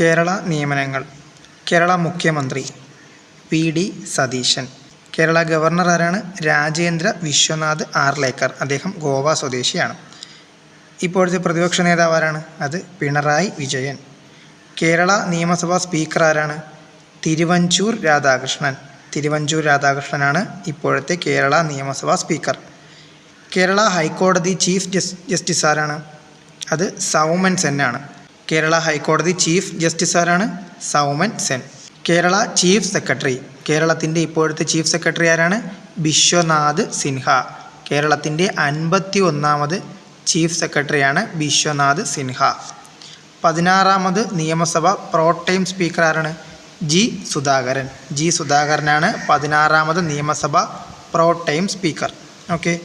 കേരള നിയമനങ്ങൾ. കേരള മുഖ്യമന്ത്രി VD. Satheesan. Kerala governor ആരാണ്? രാജേന്ദ്ര വിശ്വനാഥ് ആർലേക്കർ. അദ്ദേഹം ഗോവ സ്വദേശിയാണ്. ഇപ്പോഴത്തെ പ്രതിപക്ഷ നേതാവ് ആരാണ്? അത് പിണറായി വിജയൻ. കേരള നിയമസഭാ സ്പീക്കർ ആരാണ്? തിരുവഞ്ചൂർ രാധാകൃഷ്ണൻ. തിരുവഞ്ചൂർ രാധാകൃഷ്ണനാണ് ഇപ്പോഴത്തെ കേരള നിയമസഭാ സ്പീക്കർ. കേരള ഹൈക്കോടതി ചീഫ് ജസ്റ്റിസ് ആരാണ്? അത് സൗമൻ സെൻ ആണ്. കേരള ഹൈക്കോടതി ചീഫ് ജസ്റ്റിസ് ആരാണ്? സൗമൻ സെൻ. Kerala chief secretary. കേരളത്തിൻ്റെ ഇപ്പോഴത്തെ ചീഫ് സെക്രട്ടറി ആരാണ്? ബിശ്വനാഥ് സിൻഹ. കേരളത്തിൻ്റെ 51ാമത് ചീഫ് സെക്രട്ടറിയാണ് ബിശ്വനാഥ് സിൻഹ. 16ാമത് നിയമസഭ പ്രോടൈം സ്പീക്കർ ആരാണ്? ജി സുധാകരൻ. ജി സുധാകരനാണ് 16ാമത് നിയമസഭ pro tem speaker. Okay.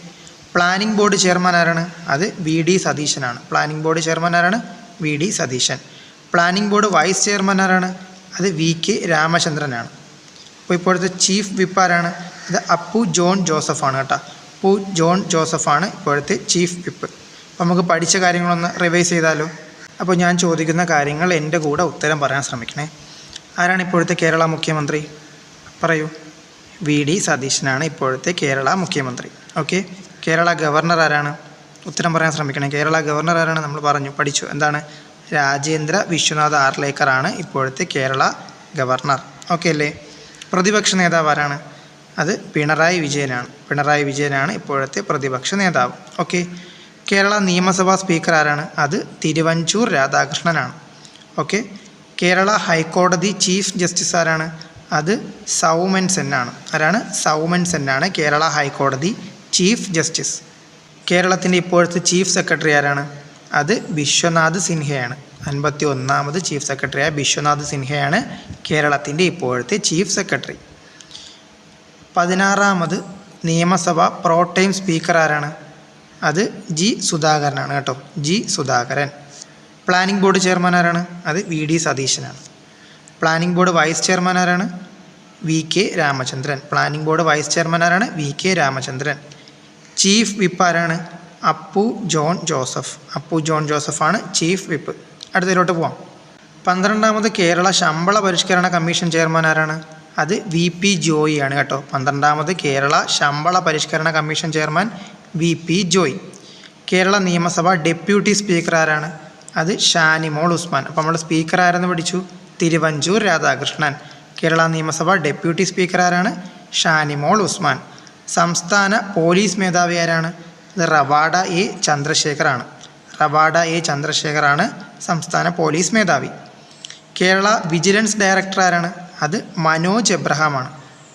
Planning board chairman ആരാണ്? അത് വി.ഡി. സതീശനാണ്. പ്ലാനിംഗ് ബോർഡ് ചെയർമാൻ ആരാണ്? V D. Satheesan. Planning board vice chairman ആരാണ്? അത് വി.കെ. രാമചന്ദ്രനാണ്. അപ്പോൾ ഇപ്പോഴത്തെ ചീഫ് വിപ്പ് ആരാണ്? അത് അപ്പു ജോൺ ജോസഫാണ് കേട്ടോ. അപ്പു ജോൺ ജോസഫാണ് ഇപ്പോഴത്തെ ചീഫ് വിപ്പ്. അപ്പോൾ നമുക്ക് പഠിച്ച കാര്യങ്ങളൊന്ന് റിവൈസ് ചെയ്താലോ? അപ്പോൾ ഞാൻ ചോദിക്കുന്ന കാര്യങ്ങൾ എൻ്റെ കൂടെ ഉത്തരം പറയാൻ ശ്രമിക്കണേ. ആരാണ് ഇപ്പോഴത്തെ കേരള മുഖ്യമന്ത്രി? പറയൂ. വി.ഡി. സതീശനാണ് ഇപ്പോഴത്തെ കേരള മുഖ്യമന്ത്രി. ഓക്കെ. കേരള ഗവർണർ ആരാണ്? ഉത്തരം പറയാൻ ശ്രമിക്കണേ. കേരള ഗവർണർ ആരാണ്? നമ്മൾ പറഞ്ഞു, പഠിച്ചു. എന്താണ്? രാജേന്ദ്ര വിശ്വനാഥ് ആർലേക്കർ ആണ് ഇപ്പോഴത്തെ കേരള ഗവർണർ. ഓക്കെ അല്ലേ? പ്രതിപക്ഷ നേതാവ് ആരാണ്? അത് പിണറായി വിജയനാണ്. പിണറായി വിജയനാണ് ഇപ്പോഴത്തെ പ്രതിപക്ഷ നേതാവ്. ഓക്കെ. കേരള നിയമസഭാ സ്പീക്കർ ആരാണ്? അത് തിരുവഞ്ചൂർ രാധാകൃഷ്ണനാണ്. ഓക്കെ. കേരള ഹൈക്കോടതി ചീഫ് ജസ്റ്റിസ് ആരാണ്? അത് സൗമൻ സെൻ ആണ്. ആരാണ്? സൗമൻ സെൻ ആണ് കേരള ഹൈക്കോടതി ചീഫ് ജസ്റ്റിസ്. കേരളത്തിൻ്റെ ഇപ്പോഴത്തെ ചീഫ് സെക്രട്ടറി ആരാണ്? അത് ബിശ്വനാഥ് സിൻഹയാണ്. 51ാമത് ചീഫ് സെക്രട്ടറിയായ ബിശ്വനാഥ് സിൻഹയാണ് കേരളത്തിൻ്റെ ഇപ്പോഴത്തെ ചീഫ് സെക്രട്ടറി. 16ാമത് നിയമസഭ പ്രോടൈം സ്പീക്കർ ആരാണ്? അത് ജി സുധാകരനാണ് കേട്ടോ. G Sudhakaran. Planning board chairman ആരാണ്? അത് വി.ഡി. സതീശനാണ്. പ്ലാനിംഗ് ബോർഡ് വൈസ് ചെയർമാൻ ആരാണ്? V K. Ramachandran. Planning board vice chairman ആരാണ്? വി.കെ. രാമചന്ദ്രൻ. ചീഫ് വിപ്പ് ആരാണ്? അപ്പു ജോൺ ജോസഫ്. അപ്പു ജോൺ ജോസഫാണ് ചീഫ് വിപ്പ്. അടുത്തതിലോട്ട് പോവാം. 12ാമത് കേരള ശമ്പള പരിഷ്കരണ കമ്മീഷൻ ചെയർമാൻ ആരാണ്? അത് വി.പി. ജോയി ആണ് കേട്ടോ. 12ാമത് കേരള ശമ്പള പരിഷ്കരണ commission chairman VP. Joy. Kerala നിയമസഭ ഡെപ്യൂട്ടി സ്പീക്കർ ആരാണ്? അത് ഷാനിമോൾ ഉസ്മാൻ. അപ്പോൾ നമ്മൾ സ്പീക്കർ ആരെന്ന് പഠിച്ചു? തിരുവഞ്ചൂർ രാധാകൃഷ്ണൻ. കേരള നിയമസഭ ഡെപ്യൂട്ടി സ്പീക്കർ ആരാണ്? ഷാനിമോൾ ഉസ്മാൻ. സംസ്ഥാന പോലീസ് മേധാവി ആരാണ്? അത് റവാഡ എ ചന്ദ്രശേഖറാണ്. റവാഡ എ ചന്ദ്രശേഖറാണ് സംസ്ഥാന പോലീസ് മേധാവി. കേരള വിജിലൻസ് ഡയറക്ടർ ആരാണ്? അത് മനോജ് എബ്രഹാമാണ്.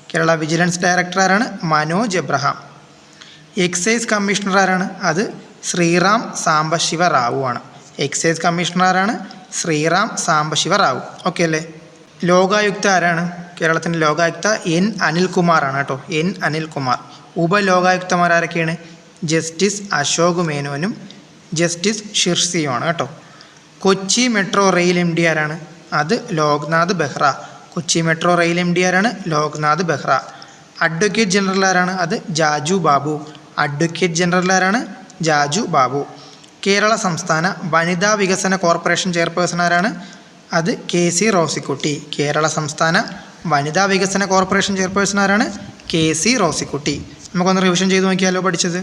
കേരള വിജിലൻസ് ഡയറക്ടർ ആരാണ്? മനോജ് എബ്രഹാം. എക്സൈസ് കമ്മീഷണർ ആരാണ്? അത് ശ്രീറാം സാംബശിവ റാവു ആണ്. എക്സൈസ് കമ്മീഷണർ ആരാണ്? ശ്രീറാം സാംബശിവ റാവു. ഓക്കെ അല്ലേ? ലോകായുക്ത ആരാണ്? കേരളത്തിൻ്റെ ലോകായുക്ത എൻ അനിൽകുമാർ ആണ് കേട്ടോ. എൻ അനിൽകുമാർ. ഉപലോകായുക്തമാരൊക്കെയാണ്? ജസ്റ്റിസ് അശോക് മേനോനും ജസ്റ്റിസ് ഷിർസിയുമാണ് കേട്ടോ. Kochi metro rail M D ആരാണ്? അത് Loknath Behera. Kochi metro rail M D ആരാണ്? ലോക്നാഥ് ബെഹ്റ. അഡ്വക്കേറ്റ് ജനറൽ ആരാണ്? അത് ജാജു ബാബു. അഡ്വക്കേറ്റ് ജനറൽ ആരാണ്? ജാജു ബാബു. കേരള സംസ്ഥാന വനിതാ വികസന കോർപ്പറേഷൻ ചെയർപേഴ്സൺ ആരാണ്? അത് കെ.സി. റോസിക്കുട്ടി. കേരള സംസ്ഥാന വനിതാ വികസന കോർപ്പറേഷൻ ചെയർപേഴ്സൺ ആരാണ്? കെ.സി. റോസിക്കുട്ടി. നമുക്കൊന്ന് റിവിഷൻ ചെയ്ത് നോക്കിയാലോ പഠിച്ചത്?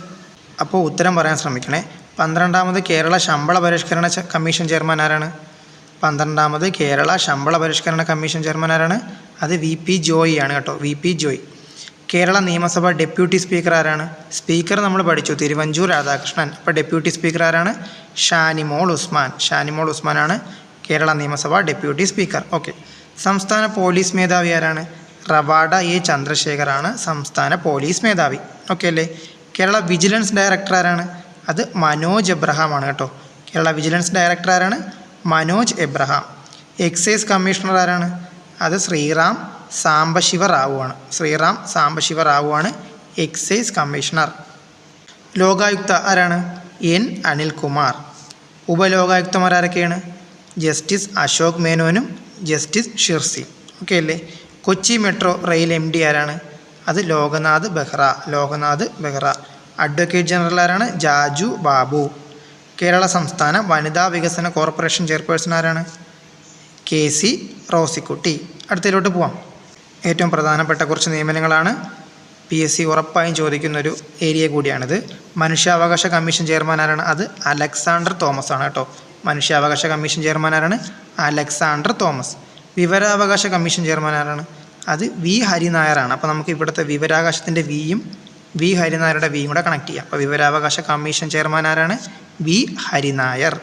അപ്പോൾ ഉത്തരം പറയാൻ ശ്രമിക്കണേ. 12ാമത് കേരള ശമ്പള പരിഷ്കരണ കമ്മീഷൻ ചെയർമാൻ ആരാണ്? 12ാമത് കേരള ശമ്പള പരിഷ്കരണ കമ്മീഷൻ ചെയർമാൻ ആരാണ്? അത് വി.പി. ജോയി ആണ് കേട്ടോ. വി.പി. ജോയി. കേരള നിയമസഭ ഡെപ്യൂട്ടി സ്പീക്കർ ആരാണ്? സ്പീക്കർ നമ്മൾ പഠിച്ചു, തിരുവഞ്ചൂർ രാധാകൃഷ്ണൻ. അപ്പോൾ ഡെപ്യൂട്ടി സ്പീക്കർ ആരാണ്? ഷാനിമോൾ ഉസ്മാൻ. ഷാനിമോൾ ഉസ്മാനാണ് കേരള നിയമസഭ ഡെപ്യൂട്ടി സ്പീക്കർ. ഓക്കെ. സംസ്ഥാന പോലീസ് മേധാവി ആരാണ്? റവാഡ എ ചന്ദ്രശേഖറാണ് സംസ്ഥാന പോലീസ് മേധാവി. ഓക്കെ അല്ലേ? കേരള വിജിലൻസ് ഡയറക്ടർ ആരാണ്? അത് മനോജ് എബ്രഹാം ആണ് കേട്ടോ. കേരള വിജിലൻസ് ഡയറക്ടർ ആരാണ്? മനോജ് എബ്രഹാം. എക്സൈസ് കമ്മീഷണർ ആരാണ്? അത് ശ്രീറാം സാംബശിവ റാവു ആണ്. ശ്രീറാം സാംബശിവ റാവു ആണ് എക്സൈസ് കമ്മീഷണർ. ലോകായുക്ത ആരാണ്? എൻ അനിൽകുമാർ. ഉപലോകായുക്തമാരൊക്കെയാണ്? ജസ്റ്റിസ് അശോക് മേനോനും ജസ്റ്റിസ് ഷിർസി. ഓക്കെ അല്ലേ? Kochi metro rail M D ആരാണ്? അത് ലോക്നാഥ് ബെഹ്റ. ലോക്നാഥ് ബെഹ്റ. അഡ്വക്കേറ്റ് ജനറൽ ആരാണ്? ജാജു ബാബു. കേരള സംസ്ഥാന വനിതാ വികസന കോർപ്പറേഷൻ ചെയർപേഴ്സൺ ആരാണ്? KC റോസിക്കുട്ടി. അടുത്തതിലോട്ട് പോവാം. ഏറ്റവും പ്രധാനപ്പെട്ട കുറച്ച് നിയമനങ്ങളാണ്. PSC ഉറപ്പായും ചോദിക്കുന്നൊരു ഏരിയ കൂടിയാണിത്. മനുഷ്യാവകാശ കമ്മീഷൻ ചെയർമാൻ ആരാണ്? അത് അലക്സാണ്ടർ തോമസ് ആണ് കേട്ടോ. മനുഷ്യാവകാശ കമ്മീഷൻ ചെയർമാൻ ആരാണ്? Alexander Thomas. വിവരാവകാശ കമ്മീഷൻ ചെയർമാൻ ആരാണ്? അത് V ഹരിനായരാണ്. അപ്പോൾ നമുക്ക് ഇവിടുത്തെ വിവരാവകാശത്തിൻ്റെ വിയും V ഹരിനായരുടെ വിയും കൂടെ കണക്ട് ചെയ്യാം. അപ്പോൾ വിവരാവകാശ കമ്മീഷൻ ചെയർമാൻ ആരാണ്? V ഹരിനായർ.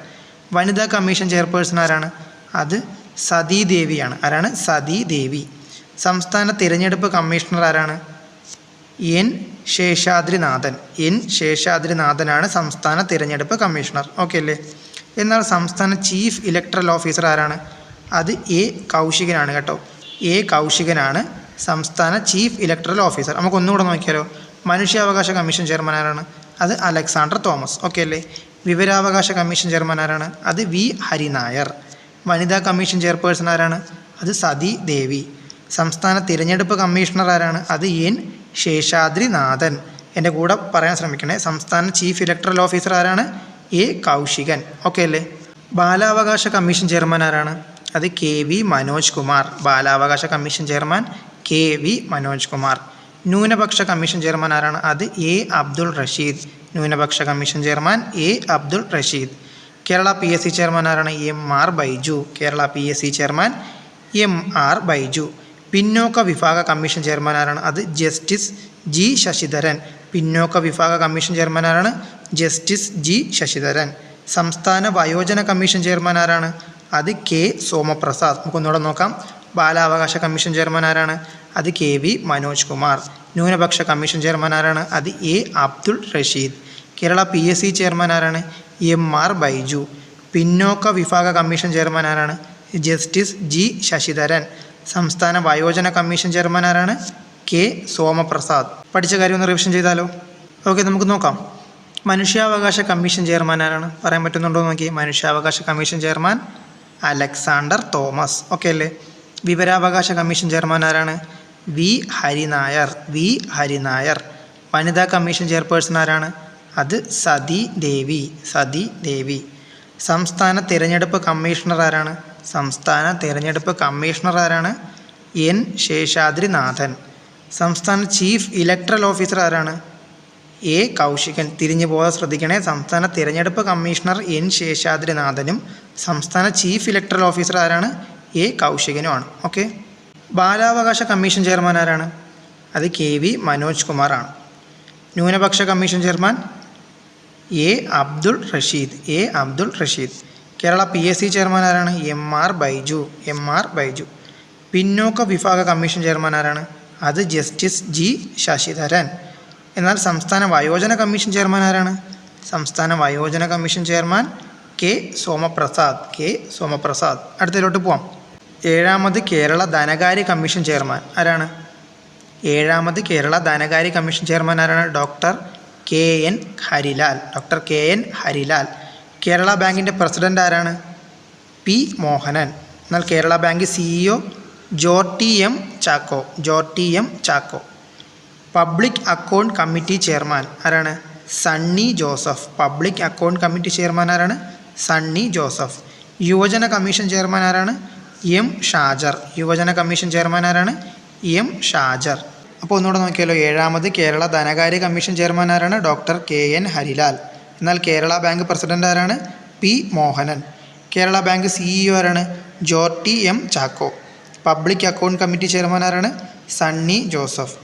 വനിതാ കമ്മീഷൻ ചെയർപേഴ്സൺ ആരാണ്? അത് സതീദേവിയാണ്. ആരാണ്? സതീദേവി. സംസ്ഥാന തിരഞ്ഞെടുപ്പ് കമ്മീഷണർ ആരാണ്? N ശേഷാദ്രിനാഥൻ. N ശേഷാദ്രിനാഥനാണ് സംസ്ഥാന തിരഞ്ഞെടുപ്പ് കമ്മീഷണർ. ഓക്കെ അല്ലേ? എന്നാൽ സംസ്ഥാന ചീഫ് ഇലക്ടറൽ ഓഫീസർ ആരാണ്? അത് A കൗശികനാണ് കേട്ടോ. A കൗശികനാണ് സംസ്ഥാന ചീഫ് ഇലക്ടറൽ ഓഫീസർ. നമുക്ക് ഒന്നുകൂടെ നോക്കിയാലോ. മനുഷ്യാവകാശ കമ്മീഷൻ ചെയർമാൻ ആരാണ്? അത് അലക്സാണ്ടർ തോമസ്. ഓക്കെ അല്ലേ? വിവരാവകാശ കമ്മീഷൻ ചെയർമാൻ ആരാണ്? അത് V ഹരിനായർ. വനിതാ കമ്മീഷൻ ചെയർപേഴ്സൺ ആരാണ്? അത് സതീദേവി. സംസ്ഥാന തിരഞ്ഞെടുപ്പ് കമ്മീഷണർ ആരാണ്? അത് N ശേഷാദ്രിനാഥൻ. എൻ്റെ കൂടെ പറയാൻ ശ്രമിക്കണേ. സംസ്ഥാന ചീഫ് ഇലക്ടറൽ ഓഫീസർ ആരാണ്? A കൗശികൻ. ഓക്കെ അല്ലേ? ബാലാവകാശ കമ്മീഷൻ ചെയർമാൻ ആരാണ്? അത് KV മനോജ് കുമാർ. ബാലാവകാശ commission chairman KV Manoj Kumar. ന്യൂനപക്ഷ കമ്മീഷൻ ചെയർമാൻ ആരാണ്? അത് A അബ്ദുൾ റഷീദ്. ന്യൂനപക്ഷ commission chairman A Abdul Rasheed. Kerala PSC chairman ആരാണ്? MR Baiju. Kerala PSC chairman MR Baiju. പിന്നോക്ക വിഭാഗ കമ്മീഷൻ ചെയർമാൻ ആരാണ്? അത് ജസ്റ്റിസ് G ശശിധരൻ. പിന്നോക്ക വിഭാഗ കമ്മീഷൻ ചെയർമാൻ ആരാണ്? Justice G Sasidharan. സംസ്ഥാന വയോജന കമ്മീഷൻ ചെയർമാൻ ആരാണ്? അത് K സോമപ്രസാദ്. നമുക്കൊന്നുകൂടെ നോക്കാം. ബാലാവകാശ കമ്മീഷൻ ചെയർമാൻ ആരാണ്? അത് KV മനോജ് കുമാർ. ന്യൂനപക്ഷ കമ്മീഷൻ ചെയർമാൻ ആരാണ്? അത് A Abdul Rasheed. Kerala PSC chairman ആരാണ്? MR ബൈജു. പിന്നോക്ക വിഭാഗ കമ്മീഷൻ ചെയർമാൻ ആരാണ്? Justice G Sasidharan. സംസ്ഥാന വയോജന കമ്മീഷൻ ചെയർമാൻ ആരാണ്? K സോമപ്രസാദ്. പഠിച്ച കാര്യം ഒന്ന് റിവിഷൻ ചെയ്താലോ? ഓക്കെ, നമുക്ക് നോക്കാം. മനുഷ്യാവകാശ കമ്മീഷൻ ചെയർമാൻ ആരാണ്? പറയാൻ പറ്റുന്നുണ്ടോ നോക്കി. മനുഷ്യാവകാശ commission chairman Alexander Thomas. Okay അല്ലേ? വിവരാവകാശ കമ്മീഷൻ ചെയർമാൻ ആരാണ്? V ഹരിനായർ. V ഹരിനായർ. വനിതാ കമ്മീഷൻ ചെയർപേഴ്സൺ ആരാണ്? അത് സതീദേവി. സതീദേവി. സംസ്ഥാന തിരഞ്ഞെടുപ്പ് കമ്മീഷണർ ആരാണ്? സംസ്ഥാന തിരഞ്ഞെടുപ്പ് കമ്മീഷണർ ആരാണ്? N ശേഷാദ്രിനാഥൻ. സംസ്ഥാന ചീഫ് ഇലക്ടറൽ ഓഫീസർ ആരാണ്? A കൗശികൻ. തിരിഞ്ഞു പോകാൻ ശ്രദ്ധിക്കണേ. സംസ്ഥാന തിരഞ്ഞെടുപ്പ് കമ്മീഷണർ N ശേഷാദ്രിനാഥനും സംസ്ഥാന ചീഫ് ഇലക്ടറൽ ഓഫീസർ ആരാണ്? A കൗശികനുമാണ്. ഓക്കെ. ബാലാവകാശ കമ്മീഷൻ ചെയർമാൻ ആരാണ്? അത് KV മനോജ് കുമാറാണ്. ന്യൂനപക്ഷ commission chairman A Abdul Rasheed. A Abdul Rasheed. Kerala PSC chairman ആരാണ്? MR ബൈജു. MR ബൈജു. പിന്നോക്ക വിഭാഗ കമ്മീഷൻ ചെയർമാൻ ആരാണ്? അത് ജസ്റ്റിസ് G ശശിധരൻ. എന്നാൽ സംസ്ഥാന വയോജന കമ്മീഷൻ ചെയർമാൻ ആരാണ്? സംസ്ഥാന വയോജന commission chairman K Somaprasad. K Somaprasad. അടുത്തതിലോട്ട് പോവാം. ഏഴാമത് കേരള ധനകാര്യ കമ്മീഷൻ ചെയർമാൻ ആരാണ്? ഏഴാമത് കേരള ധനകാര്യ കമ്മീഷൻ ചെയർമാൻ ആരാണ്? Doctor KN Harilal. Doctor KN Harilal. Kerala ബാങ്കിൻ്റെ പ്രസിഡന്റ് ആരാണ്? P മോഹനൻ. എന്നാൽ Kerala bank CEO Jorty M Chacko. Jorty M Chacko. Public account committee chairman ആരാണ്? Sunny Joseph. Public account committee chairman ആരാണ്? സണ്ണി ജോസഫ്. യുവജന കമ്മീഷൻ ചെയർമാൻ ആരാണ്? M ഷാജർ. യുവജന കമ്മീഷൻ ചെയർമാൻ ആരാണ്? M ഷാജർ. അപ്പോൾ ഒന്നുകൂടെ നോക്കിയാലോ. ഏഴാമത് കേരള ധനകാര്യ കമ്മീഷൻ ചെയർമാൻ ആരാണ്? Doctor KN Harilal. എന്നാൽ കേരള ബാങ്ക് പ്രസിഡന്റ് ആരാണ്? P Mohanan. Kerala bank CEO ആരാണ്? Jorty M Chacko. Public account committee chairman ആരാണ്? സണ്ണി ജോസഫ്.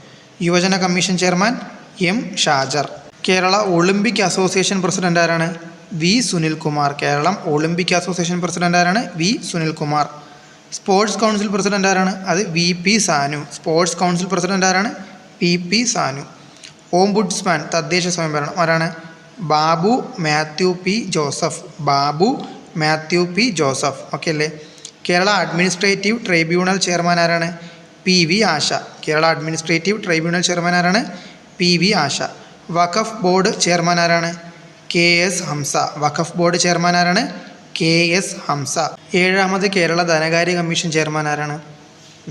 യുവജന commission chairman M Shajar. Kerala Olympic association president ആരാണ്? V Sunilkumar. Keralam Olympic association president ആരാണ്? V Sunilkumar. Sports council president ആരാണ്? അത് VP Sanu. Sports council president ആരാണ്? VP സാനു. ഓംബുഡ്സ്മാൻ തദ്ദേശ സ്വയംഭരണം ആരാണ്? Babu Mathew P Joseph. Babu Mathew P Joseph. Okay അല്ലേ? കേരള അഡ്മിനിസ്ട്രേറ്റീവ് ട്രൈബ്യൂണൽ ചെയർമാൻ ആരാണ്? PV ആശ. കേരള അഡ്മിനിസ്ട്രേറ്റീവ് ട്രൈബ്യൂണൽ ചെയർമാൻ ആരാണ്? PV ആശ. വഖഫ് ബോർഡ് ചെയർമാൻ ആരാണ്? KS ഹംസ. വഖഫ് ബോർഡ് ചെയർമാൻ ആരാണ്? KS ഹംസ. ഏഴാമത് കേരള ധനകാര്യ കമ്മീഷൻ ചെയർമാൻ ആരാണ്?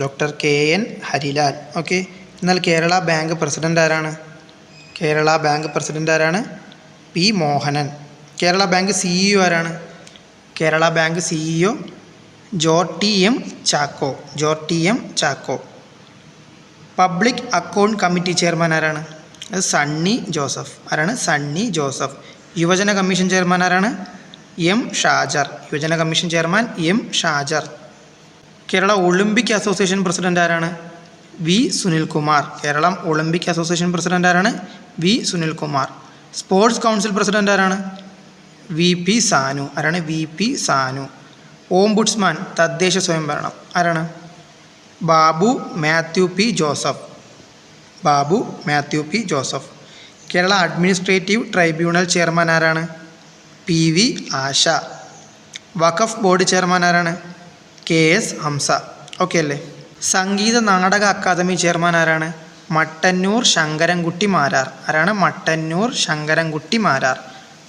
Doctor KN Harilal. ഓക്കെ. എന്നാൽ കേരള ബാങ്ക് പ്രസിഡന്റ് ആരാണ്? കേരള ബാങ്ക് പ്രസിഡന്റ് ആരാണ്? P Mohanan. Kerala bank CEO ആരാണ്? Kerala bank CEO Jorty M Chacko. Public account committee chairman ആരാണ്? അത് സണ്ണി ജോസഫ്. ആരാണ്? സണ്ണി ജോസഫ്. യുവജന കമ്മീഷൻ ചെയർമാൻ ആരാണ്? എം ഷാജർ. യുവജന commission chairman M Shajar. Kerala Olympic association president ആരാണ്? V Sunilkumar. Keralam Olympic association president ആരാണ്? V Sunilkumar. Sports council president ആരാണ്? V P Sanu. ആരാണ്? V P Sanu. ഓംബുഡ്സ്മാൻ തദ്ദേശ സ്വയംഭരണം ആരാണ്? Babu Mathew P Joseph. Kerala administrative tribunal chairman ആരാണ്? P V Asha. Waqf board chairman ആരാണ്? K S Hamza. ഓക്കെ അല്ലേ? സംഗീത നാടക അക്കാദമി ചെയർമാൻ ആരാണ്? മട്ടന്നൂർ ശങ്കരൻകുട്ടി മാരാർ. ആരാണ്? Mattannur Sankarankutty Marar.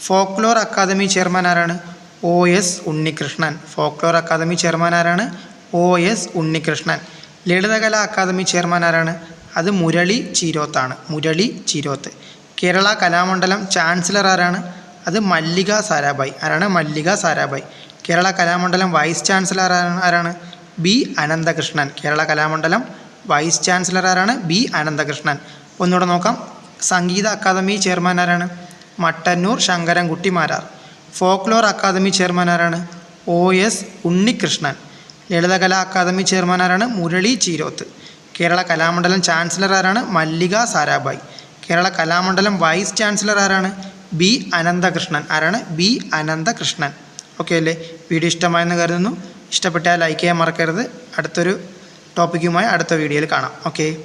Folklore academy chairman ആരാണ്? O S Unnikrishnan. Folklore academy chairman ആരാണ്? O S Unnikrishnan. Lalithakala academy chairman ആരാണ്? അത് മുരളി ചീരോത്താണ്. മുരളി ചീരോത്ത്. കേരള കലാമണ്ഡലം ചാൻസലർ ആരാണ്? അത് മല്ലിക സാരാഭായ്. ആരാണ്? മല്ലിക സാരാഭായ്. കേരള കലാമണ്ഡലം വൈസ് ചാൻസലർ ആരാണ്? B Ananthakrishnan. Kerala Kalamandalam vice chancellor ആരാണ്? ബി അനന്തകൃഷ്ണൻ. ഒന്നുകൂടെ നോക്കാം. സംഗീത അക്കാദമി ചെയർമാൻ ആരാണ്? Mattannur Sankarankutty Marar. Folklore academy chairman ആരാണ്? O S Unnikrishnan. Lalithakala academy chairman ആരാണ്? മുരളി ചീരോത്ത്. കേരള കലാമണ്ഡലം ചാൻസലർ ആരാണ്? മല്ലിക സാരാഭായ്. കേരള കലാമണ്ഡലം വൈസ് ചാൻസലർ ആരാണ്? ബി അനന്തകൃഷ്ണൻ. ആരാണ്? ബി അനന്തകൃഷ്ണൻ. ഓക്കെ അല്ലേ? വീഡിയോ ഇഷ്ടമായെന്ന് കരുതുന്നു. ഇഷ്ടപ്പെട്ടാൽ ലൈക്ക് ചെയ്യാൻ മറക്കരുത്. അടുത്തൊരു ടോപ്പിക്കുമായി അടുത്ത വീഡിയോയിൽ കാണാം. ഓക്കെ.